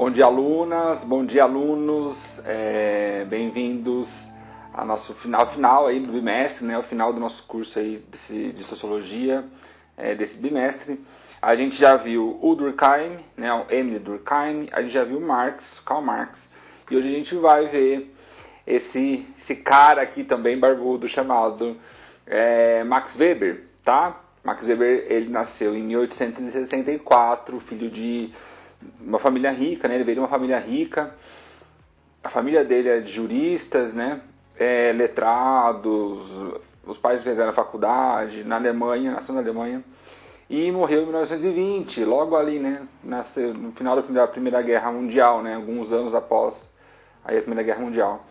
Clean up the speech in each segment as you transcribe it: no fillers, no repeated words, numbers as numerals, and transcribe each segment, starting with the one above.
Bom dia, alunas, bom dia, alunos, bem-vindos ao nosso final aí do bimestre, né, o final do nosso curso aí de Sociologia desse bimestre. A gente já viu o Durkheim, né, o Emile Durkheim, a gente já viu Karl Marx, e hoje a gente vai ver esse cara aqui também barbudo chamado Max Weber, tá? Max Weber, ele nasceu em 1864, filho de uma família rica, né? Ele veio de uma família rica. A família dele é de juristas, né? Letrados. Os pais fizeram faculdade na Alemanha, nasceu na Alemanha. E morreu em 1920, logo ali, né? Nasceu no final da Primeira Guerra Mundial, né? Alguns anos após aí a Primeira Guerra Mundial.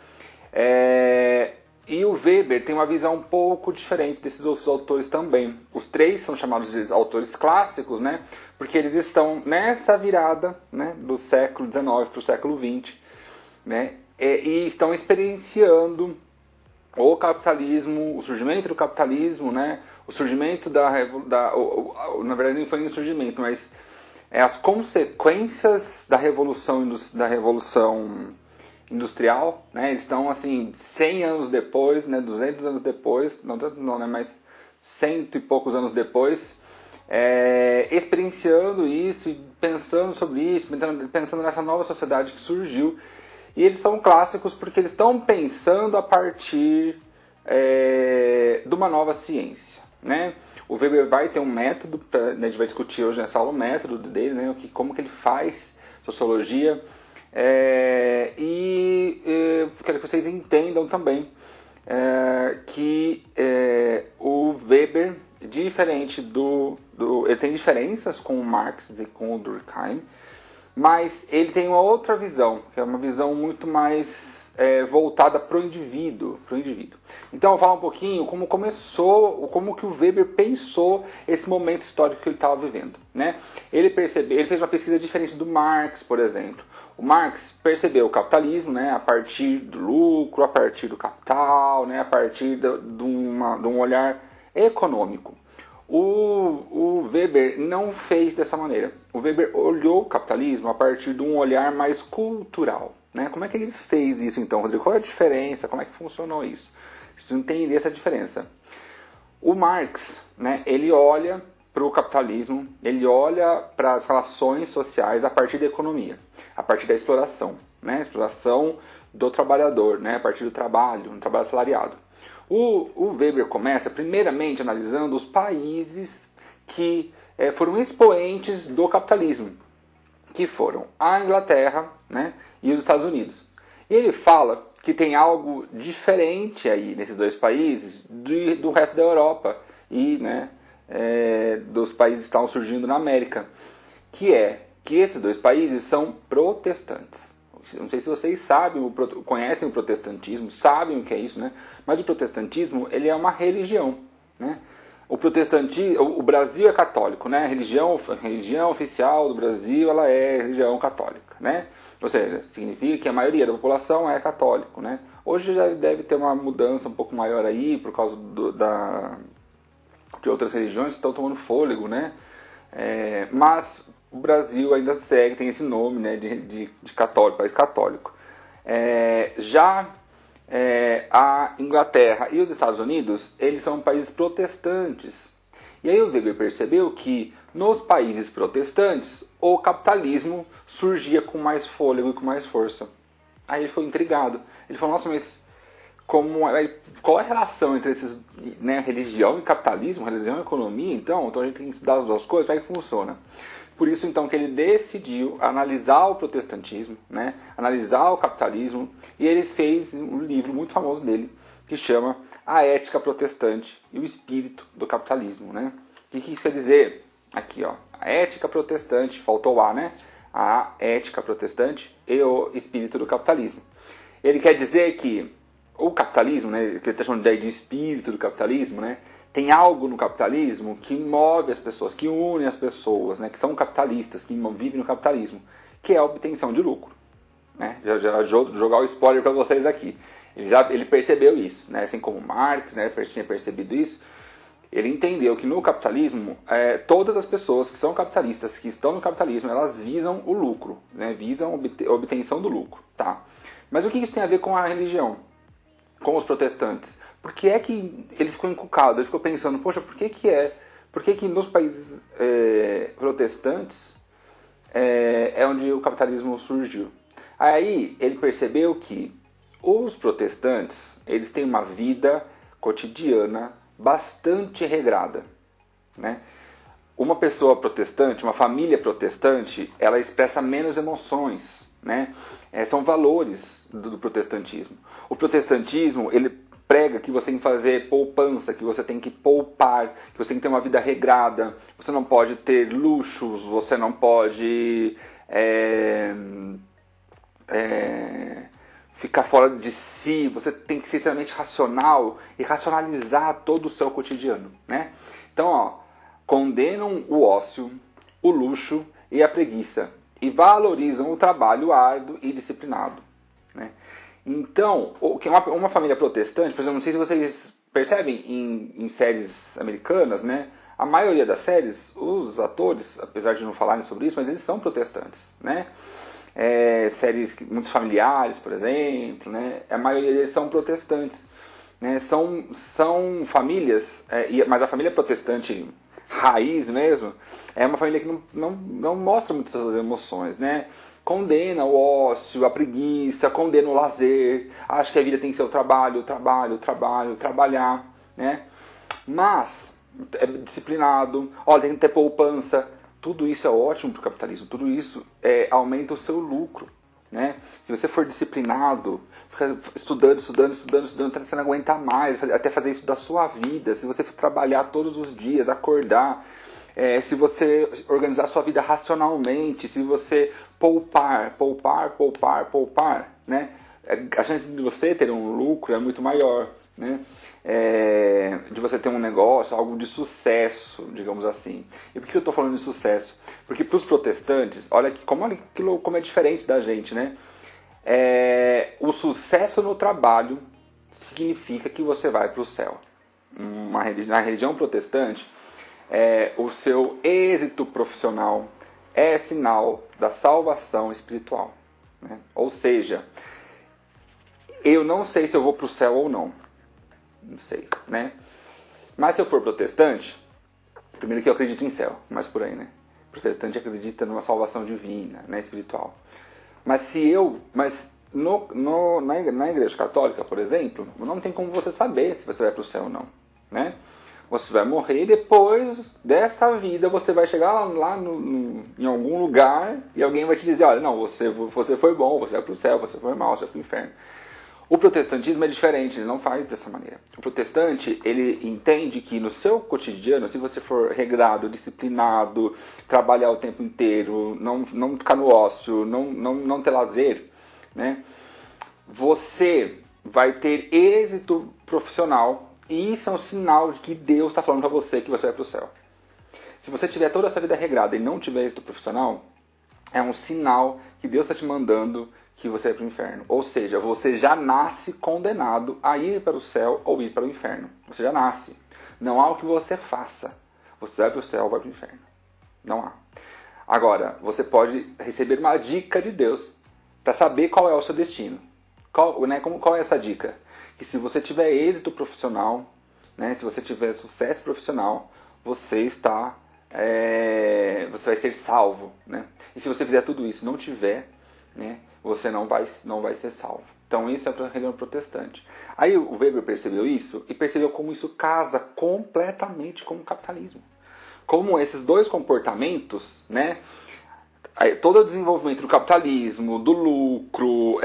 E o Weber tem uma visão um pouco diferente desses outros autores também. Os três são chamados de autores clássicos, né? Porque eles estão nessa virada, né, do século XIX para o século XX, né? E estão experienciando o capitalismo, o surgimento do capitalismo, né? O surgimento na verdade não foi nem o surgimento, mas as consequências da revolução industrial, né? Eles estão assim 100 anos depois, né, 200 anos depois, não tanto não, né, mas 100 e poucos anos depois, experienciando isso e pensando sobre isso, pensando nessa nova sociedade que surgiu. E eles são clássicos porque eles estão pensando a partir de uma nova ciência, né? O Weber vai ter um método, né, a gente vai discutir hoje nessa aula o método dele, né, como que ele faz sociologia. Quero que vocês entendam também que o Weber, diferente ele tem diferenças com o Marx e com o Durkheim, mas ele tem uma outra visão, que é uma visão muito mais voltada para o indivíduo. Então, eu vou falar um pouquinho como que o Weber pensou esse momento histórico que ele estava vivendo, né? Ele fez uma pesquisa diferente do Marx, por exemplo. O Marx percebeu o capitalismo, né, a partir do lucro, a partir do capital, né, a partir de um olhar econômico. O Weber não fez dessa maneira. O Weber olhou o capitalismo a partir de um olhar mais cultural, né? Como é que ele fez isso então, Rodrigo? Qual é a diferença? Como é que funcionou isso? Preciso entender essa diferença. O Marx, né, ele olha para o capitalismo, ele olha para as relações sociais a partir da economia, a partir da exploração, né? Exploração do trabalhador, né? A partir do trabalho, um trabalho assalariado. O Weber começa primeiramente analisando os países que foram expoentes do capitalismo, que foram a Inglaterra, né, e os Estados Unidos. E ele fala que tem algo diferente aí nesses dois países do resto da Europa e, né, dos países que estão surgindo na América, que esses dois países são protestantes. Não sei se vocês conhecem o protestantismo, sabem o que é isso, né? Mas o protestantismo, ele é uma religião, né? O Brasil é católico, né? A religião oficial do Brasil, ela é religião católica, né? Ou seja, significa que a maioria da população é católico, né? Hoje já deve ter uma mudança um pouco maior aí, por causa de outras religiões que estão tomando fôlego, né? Mas o Brasil ainda tem esse nome, né, de católico, país católico. A Inglaterra e os Estados Unidos, eles são países protestantes. E aí o Weber percebeu que nos países protestantes o capitalismo surgia com mais fôlego e com mais força. Aí ele foi intrigado. Ele falou, nossa, mas qual é a relação entre esses, né, religião e capitalismo, religião e economia? Então a gente tem que estudar as duas coisas, como é que funciona? Por isso, então, que ele decidiu analisar o protestantismo, né, analisar o capitalismo, e ele fez um livro muito famoso dele, que chama A Ética Protestante e o Espírito do Capitalismo, né? O que isso quer dizer? Aqui, ó, a ética protestante, faltou A, né? A ética protestante e o espírito do capitalismo. Ele quer dizer que o capitalismo, né, que ele está chamando de espírito do capitalismo, né, tem algo no capitalismo que move as pessoas, que une as pessoas, né, que são capitalistas, que vivem no capitalismo, que é a obtenção de lucro, né? Já jogar o spoiler para vocês aqui. Ele percebeu isso, né, assim como Marx, né, tinha percebido isso. Ele entendeu que no capitalismo, todas as pessoas que são capitalistas, que estão no capitalismo, elas visam o lucro, né? Visam a obtenção do lucro. Tá? Mas o que isso tem a ver com a religião? Com os protestantes? Por que é que ele ficou encucado? Ele ficou pensando, poxa, por que nos países protestantes é onde o capitalismo surgiu? Aí ele percebeu que os protestantes, eles têm uma vida cotidiana bastante regrada, né? Uma pessoa protestante, uma família protestante, ela expressa menos emoções, né? São valores do protestantismo. O protestantismo, ele prega que você tem que fazer poupança, que você tem que poupar, que você tem que ter uma vida regrada, você não pode ter luxos, você não pode ficar fora de si, você tem que ser extremamente racional e racionalizar todo o seu cotidiano, né? Então, ó, condenam o ócio, o luxo e a preguiça e valorizam o trabalho árduo e disciplinado, né? Então, uma família protestante, por exemplo, não sei se vocês percebem em séries americanas, né? A maioria das séries, os atores, apesar de não falarem sobre isso, mas eles são protestantes, né? Séries muito familiares, por exemplo, né? A maioria deles são protestantes, né? São famílias, mas a família protestante raiz mesmo é uma família que não mostra muitas suas emoções, né? Condena o ócio, a preguiça, condena o lazer, acha que a vida tem que ser o trabalho, trabalhar, né? Mas é disciplinado, olha, tem que ter poupança. Tudo isso é ótimo para o capitalismo, tudo isso aumenta o seu lucro, né? Se você for disciplinado, ficar estudando, até você não aguentar mais, até fazer isso da sua vida, se você trabalhar todos os dias, acordar, se você organizar sua vida racionalmente, se você poupar, né? A chance de você ter um lucro é muito maior, né? De você ter um negócio, algo de sucesso, digamos assim. E por que eu estou falando de sucesso? Porque para os protestantes, olha como é diferente da gente, né? O sucesso no trabalho significa que você vai para o céu. Na religião protestante, o seu êxito profissional é sinal da salvação espiritual, né? Ou seja, eu não sei se eu vou para o céu ou não. Não sei, né? Mas se eu for protestante, primeiro que eu acredito em céu, mas por aí, né? Protestante acredita numa salvação divina, né? Espiritual. Mas na igreja católica, por exemplo, não tem como você saber se você vai para o céu ou não, né? Você vai morrer e depois dessa vida você vai chegar lá em algum lugar e alguém vai te dizer, olha, não, você foi bom, você vai para o céu, você foi mal, você vai para o inferno. O protestantismo é diferente, ele não faz dessa maneira. O protestante, ele entende que no seu cotidiano, se você for regrado, disciplinado, trabalhar o tempo inteiro, não ficar no ócio, não ter lazer, né? Você vai ter êxito profissional e isso é um sinal de que Deus está falando para você que você vai para o céu. Se você tiver toda essa vida regrada e não tiver êxito profissional, é um sinal que Deus está te mandando que você vai para o inferno. Ou seja, você já nasce condenado a ir para o céu ou ir para o inferno. Você já nasce. Não há o que você faça. Você vai para o céu ou vai para o inferno. Não há. Agora, você pode receber uma dica de Deus para saber qual é o seu destino. Qual é essa dica? Que se você tiver êxito profissional, né, se você tiver sucesso profissional, você vai ser salvo, né? E se você fizer tudo isso e não tiver, né, você não vai ser salvo. Então isso é para a religião protestante. Aí o Weber percebeu isso e percebeu como isso casa completamente com o capitalismo. Como esses dois comportamentos, né, todo o desenvolvimento do capitalismo, do lucro,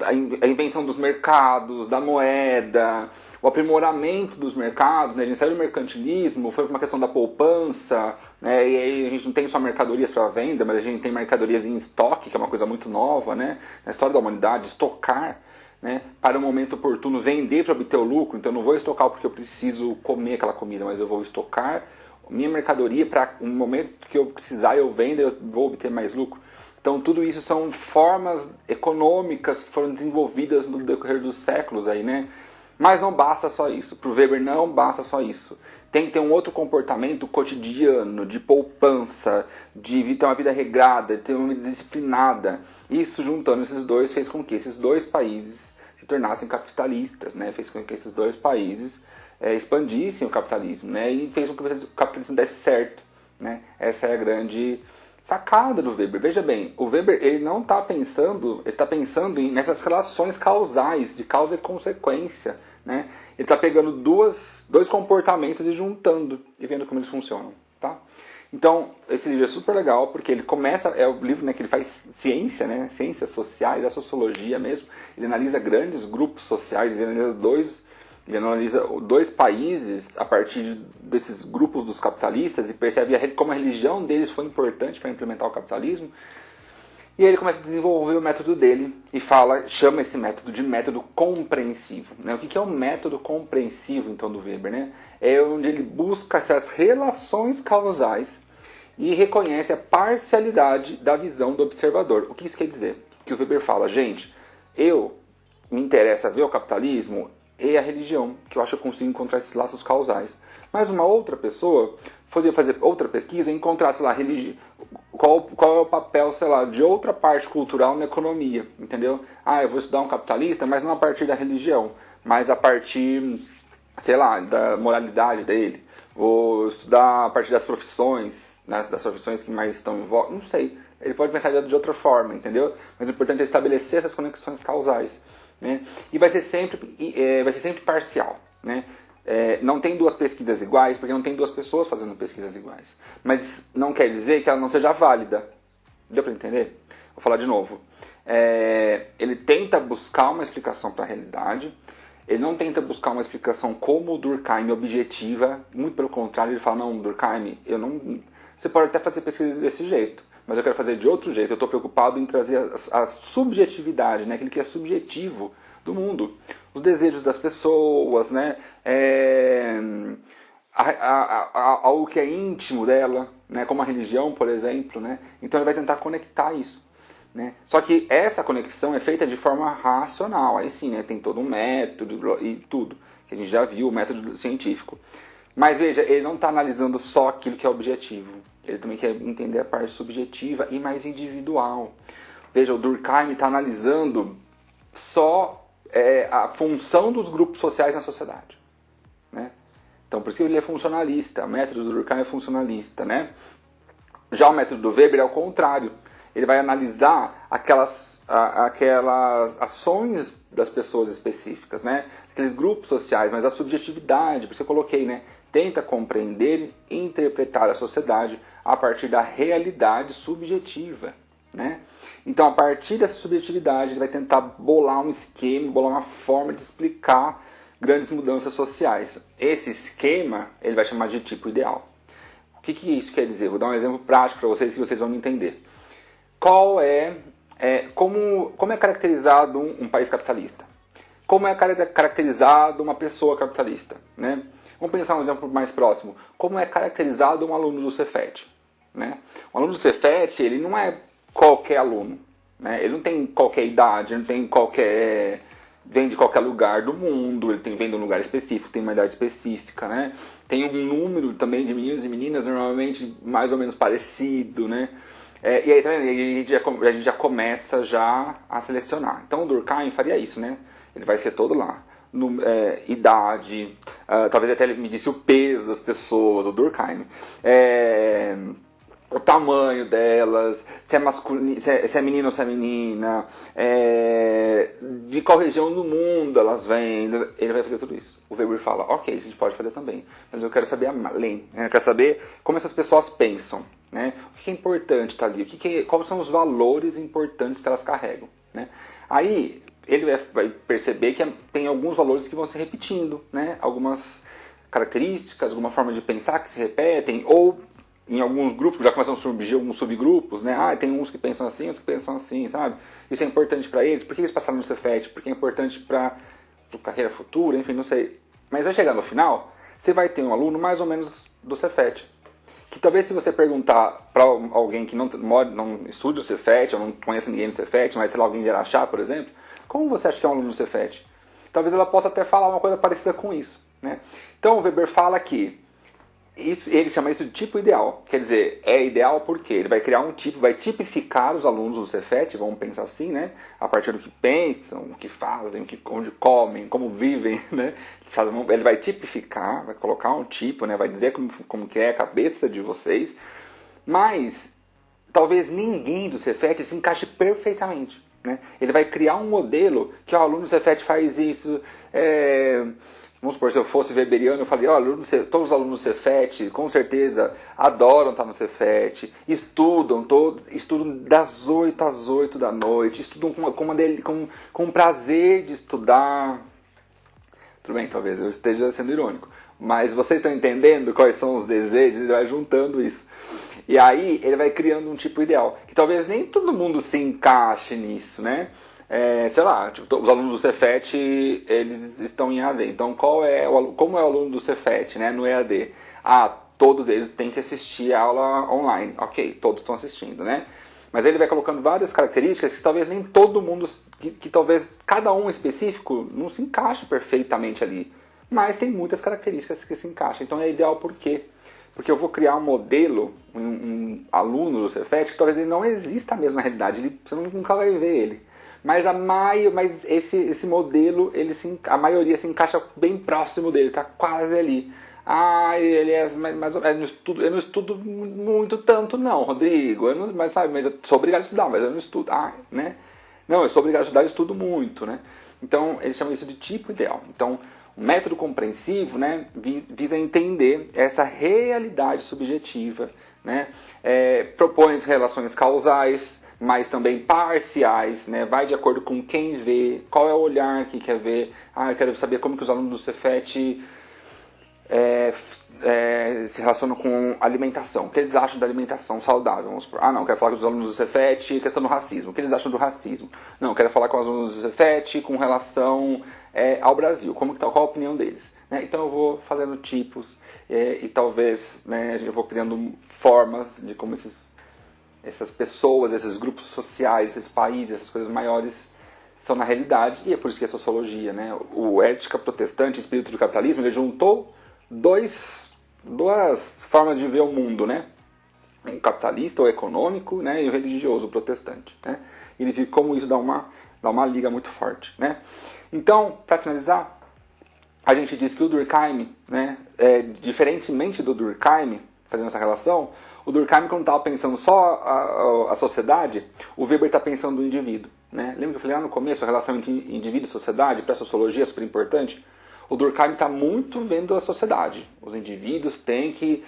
a invenção dos mercados, da moeda, o aprimoramento dos mercados, né? A gente saiu do mercantilismo, foi uma questão da poupança, né? E aí a gente não tem só mercadorias para venda, mas a gente tem mercadorias em estoque, que é uma coisa muito nova, né? Na história da humanidade, estocar, né? Para o momento oportuno, vender para obter o lucro. Então eu não vou estocar porque eu preciso comer aquela comida, mas eu vou estocar minha mercadoria para um momento que eu precisar, eu vendo, eu vou obter mais lucro. Então tudo isso são formas econômicas que foram desenvolvidas no decorrer dos séculos aí, né? Mas não basta só isso. Para o Weber não basta só isso. Tem que ter um outro comportamento cotidiano, de poupança, de ter uma vida regrada, de ter uma vida disciplinada. Isso, juntando esses dois, fez com que esses dois países se tornassem capitalistas, né? Fez com que esses dois países expandissem o capitalismo, né? E fez com que o capitalismo desse certo, né? Essa é a grande sacada do Weber. Veja bem, o Weber ele não está pensando, ele está pensando nessas relações causais, de causa e consequência, né? Ele está pegando dois comportamentos e juntando e vendo como eles funcionam, tá? Então, esse livro é super legal porque ele começa, é o livro, né, que ele faz ciência, né, ciências sociais, a sociologia mesmo. Ele analisa grandes grupos sociais, ele analisa dois países a partir desses grupos dos capitalistas e percebe como a religião deles foi importante para implementar o capitalismo. E aí ele começa a desenvolver o método dele e chama esse método de método compreensivo, né? O que é o método compreensivo, então, do Weber, né? É onde ele busca essas relações causais e reconhece a parcialidade da visão do observador. O que isso quer dizer? Que o Weber fala, gente, me interessa ver o capitalismo e a religião, que eu acho que eu consigo encontrar esses laços causais. Mas uma outra pessoa poderia fazer outra pesquisa e encontrar, sei lá, qual é o papel, sei lá, de outra parte cultural na economia, entendeu? Eu vou estudar um capitalista, mas não a partir da religião, mas a partir, sei lá, da moralidade dele. Vou estudar a partir das profissões, né, das profissões que mais estão em voga, não sei. Ele pode pensar de outra forma, entendeu? Mas o importante é estabelecer essas conexões causais, né? E vai ser sempre parcial, né? Não tem duas pesquisas iguais, porque não tem duas pessoas fazendo pesquisas iguais. Mas não quer dizer que ela não seja válida. Deu para entender? Vou falar de novo. Ele tenta buscar uma explicação para a realidade. Ele não tenta buscar uma explicação como o Durkheim objetiva. Muito pelo contrário, ele fala, não, Durkheim, você pode até fazer pesquisa desse jeito, mas eu quero fazer de outro jeito. Eu estou preocupado em trazer a subjetividade, né? Aquilo que é subjetivo do mundo. Os desejos das pessoas, né? Algo que é íntimo dela, né? Como a religião, por exemplo, né? Então ele vai tentar conectar isso, né? Só que essa conexão é feita de forma racional. Aí sim, né? Tem todo um método e tudo, que a gente já viu, o método científico. Mas veja, ele não está analisando só aquilo que é objetivo. Ele também quer entender a parte subjetiva e mais individual. Veja, o Durkheim está analisando só a função dos grupos sociais na sociedade, né? Então, por isso que ele é funcionalista. O método do Durkheim é funcionalista, né? Já o método do Weber é o contrário. Ele vai analisar aquelas ações das pessoas específicas, né? Aqueles grupos sociais, mas a subjetividade, por isso eu coloquei, né? Tenta compreender e interpretar a sociedade a partir da realidade subjetiva, né? Então, a partir dessa subjetividade, ele vai tentar bolar um esquema, bolar uma forma de explicar grandes mudanças sociais. Esse esquema, ele vai chamar de tipo ideal. O que isso quer dizer? Vou dar um exemplo prático para vocês, que vocês vão me entender. Como é caracterizado um país capitalista? Como é caracterizado uma pessoa capitalista, né? Vamos pensar um exemplo mais próximo. Como é caracterizado um aluno do Cefet, né? Um aluno do Cefet, ele não é qualquer aluno, né? Ele não tem qualquer idade, ele não tem vem de qualquer lugar do mundo, ele vem de um lugar específico, tem uma idade específica, né? Tem um número também de meninos e meninas normalmente mais ou menos parecido, né? E aí também a gente já começa a selecionar. Então o Durkheim faria isso, né? Ele vai ser todo lá. Idade, talvez até ele me disse o peso das pessoas, o Durkheim. O tamanho delas, se é masculino, se é menino ou se é menina, de qual região do mundo elas vêm, ele vai fazer tudo isso. O Weber fala, ok, a gente pode fazer também, mas eu quero saber além, né? Eu quero saber como essas pessoas pensam, né? O que é importante estar ali, quais são os valores importantes que elas carregam, né? Aí ele vai perceber que tem alguns valores que vão se repetindo, né? Algumas características, alguma forma de pensar que se repetem, ou em alguns grupos já começam a surgir alguns subgrupos, né? Tem uns que pensam assim, outros que pensam assim, sabe? Isso é importante para eles. Por que eles passaram no Cefet? Porque é importante para a carreira futura, enfim, não sei. Mas vai chegar no final, você vai ter um aluno mais ou menos do Cefet. Que talvez se você perguntar para alguém que não estuda o Cefet, ou não conhece ninguém no Cefet, mas sei lá, alguém de Araxá, por exemplo, como você acha que é um aluno do Cefet? talvez ela possa até falar uma coisa parecida com isso, né? Então o Weber fala que ele chama isso de tipo ideal. Quer dizer, é ideal porque ele vai criar um tipo, vai tipificar os alunos do Cefet, vamos pensar assim, né? A partir do que pensam, o que fazem, onde comem, como vivem, né? Ele vai tipificar, vai colocar um tipo, né? Vai dizer como que é a cabeça de vocês. Mas talvez ninguém do Cefet se encaixe perfeitamente, né? Ele vai criar um modelo que o aluno do Cefet faz isso. Vamos supor, se eu fosse weberiano, eu falei, todos os alunos do Cefet, com certeza, adoram estar no Cefet, estudam das 8 às 8 da noite, estudam com prazer de estudar. Tudo bem, talvez eu esteja sendo irônico, mas vocês estão entendendo quais são os desejos, ele vai juntando isso. E aí ele vai criando um tipo ideal, que talvez nem todo mundo se encaixe nisso, né? Sei lá, tipo, os alunos do Cefet, eles estão em EAD. Então, como é o aluno do Cefet, né, no EAD? Todos eles têm que assistir a aula online. Ok, todos estão assistindo, né? Mas ele vai colocando várias características que talvez nem todo mundo, que talvez cada um específico não se encaixe perfeitamente ali. Mas tem muitas características que se encaixam. Então é ideal por quê? Porque eu vou criar um modelo, um aluno do Cefet, que talvez ele não exista mesmo na realidade. Você nunca vai ver ele. Mas esse modelo, a maioria se encaixa bem próximo dele, está quase ali. Ele é mais ou menos, eu não estudo muito tanto não, Rodrigo, mas eu sou obrigado a estudar, mas eu não estudo, né? Não, eu sou obrigado a estudar, eu estudo muito, né? Então, eles chamam isso de tipo ideal. Então, o método compreensivo, né, visa entender essa realidade subjetiva, né? Propõe relações causais, mas também parciais, né? Vai de acordo com quem vê, qual é o olhar que quer ver. Eu quero saber como que os alunos do Cefet se relacionam com alimentação. O que eles acham da alimentação saudável? Vamos supor. Não, quero falar com os alunos do Cefet questão do racismo. O que eles acham do racismo? Não, quero falar com os alunos do Cefet com relação ao Brasil. Qual a opinião deles? Né? Então eu vou fazendo tipos e talvez, né, eu vou criando formas de como essas pessoas, esses grupos sociais, esses países, essas coisas maiores são na realidade, e é por isso que a sociologia, né? O Ética Protestante e Espírito do Capitalismo, ele juntou duas formas de ver o mundo, né? O capitalista, o econômico, né? E o religioso, o protestante, né? E ele viu como isso dá uma liga muito forte, né? Então, para finalizar, a gente diz que o Durkheim, né, diferentemente do Durkheim, fazendo essa relação, o Durkheim, quando estava pensando só a sociedade, o Weber está pensando no indivíduo, né? Lembra que eu falei lá no começo, a relação entre indivíduo e sociedade, para a sociologia é super importante? O Durkheim está muito vendo a sociedade. Os indivíduos têm que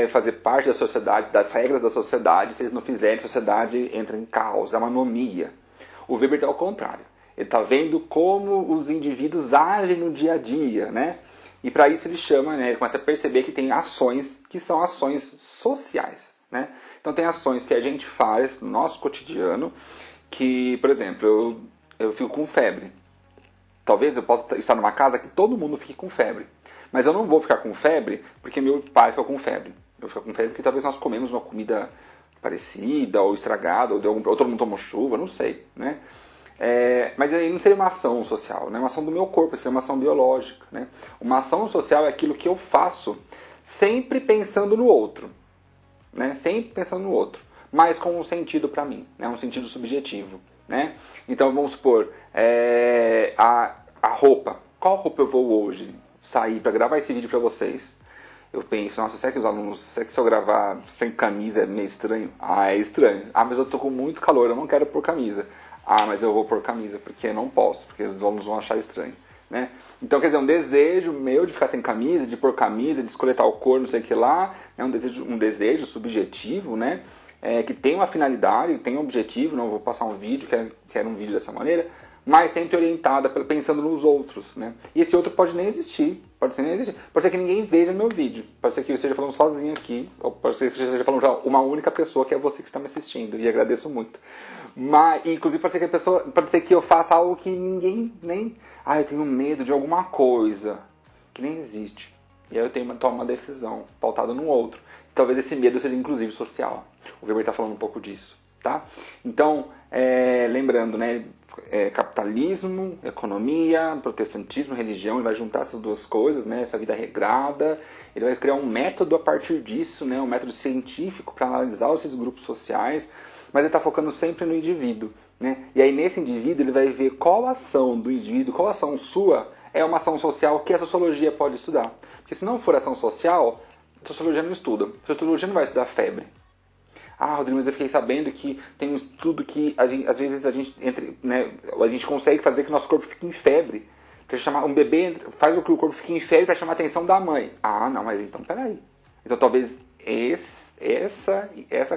fazer parte da sociedade, das regras da sociedade. Se eles não fizerem, a sociedade entra em caos, é uma anomia. O Weber está ao contrário. Ele está vendo como os indivíduos agem no dia a dia, né? E para isso ele chama, né, ele começa a perceber que tem ações que são ações sociais, né? Então tem ações que a gente faz no nosso cotidiano que, por exemplo, eu fico com febre. Talvez eu possa estar numa casa que todo mundo fique com febre. Mas eu não vou ficar com febre porque meu pai ficou com febre. Eu fico com febre porque talvez nós comemos uma comida parecida ou estragada, ou todo mundo tomou chuva, não sei, né? Mas aí não seria uma ação social, né? Uma ação do meu corpo, seria uma ação biológica, né? Uma ação social é aquilo que eu faço sempre pensando no outro, né? Sempre pensando no outro, mas com um sentido para mim, né? Um sentido subjetivo, né? Então vamos supor, a roupa. Qual roupa eu vou hoje sair para gravar esse vídeo para vocês? Eu penso, nossa, será que os alunos, será que se eu gravar sem camisa é meio estranho? É estranho. Mas eu tô com muito calor, eu não quero pôr camisa. Mas eu vou pôr camisa, porque não posso, porque os alunos vão achar estranho, né? Então, quer dizer, um desejo meu de ficar sem camisa, de pôr camisa, de escolher tal cor, não sei o que lá, é um desejo subjetivo, né? Que tem uma finalidade, tem um objetivo, não vou passar um vídeo, quero um vídeo dessa maneira, mas sempre orientada, pensando nos outros, né? E esse outro pode nem existir, pode ser que ninguém veja meu vídeo, pode ser que eu esteja falando sozinho aqui, ou pode ser que eu esteja falando para uma única pessoa, que é você que está me assistindo, e agradeço muito. Mas, inclusive, pode ser que eu faça algo que ninguém nem... eu tenho medo de alguma coisa que nem existe. E aí eu tenho que tomar uma decisão pautada no outro. Talvez esse medo seja, inclusive, social. O Weber está falando um pouco disso, tá? Então, lembrando, né, capitalismo, economia, protestantismo, religião, ele vai juntar essas duas coisas, né, essa vida regrada, ele vai criar um método a partir disso, né, um método científico para analisar esses grupos sociais, mas ele está focando sempre no indivíduo, né, e aí nesse indivíduo ele vai ver qual ação do indivíduo, qual ação sua é uma ação social que a sociologia pode estudar, porque se não for ação social, a sociologia não estuda, a sociologia não vai estudar febre. Ah, Rodrigo, mas eu fiquei sabendo que tem um estudo que às vezes a gente consegue fazer que o nosso corpo fique em febre. Um bebê faz com que o corpo fique em febre para chamar a atenção da mãe. Ah, não, mas então peraí. Então talvez essa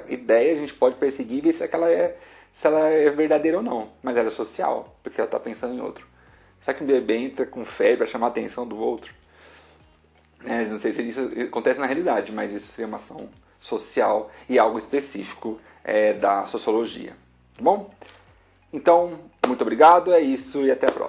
ideia a gente pode perseguir e ver se ela é verdadeira ou não. Mas ela é social, porque ela está pensando em outro. Será que um bebê entra com febre para chamar a atenção do outro? Não sei se isso acontece na realidade, mas isso seria uma ação social e algo específico da sociologia. Tá bom? Então, muito obrigado, é isso e até a próxima.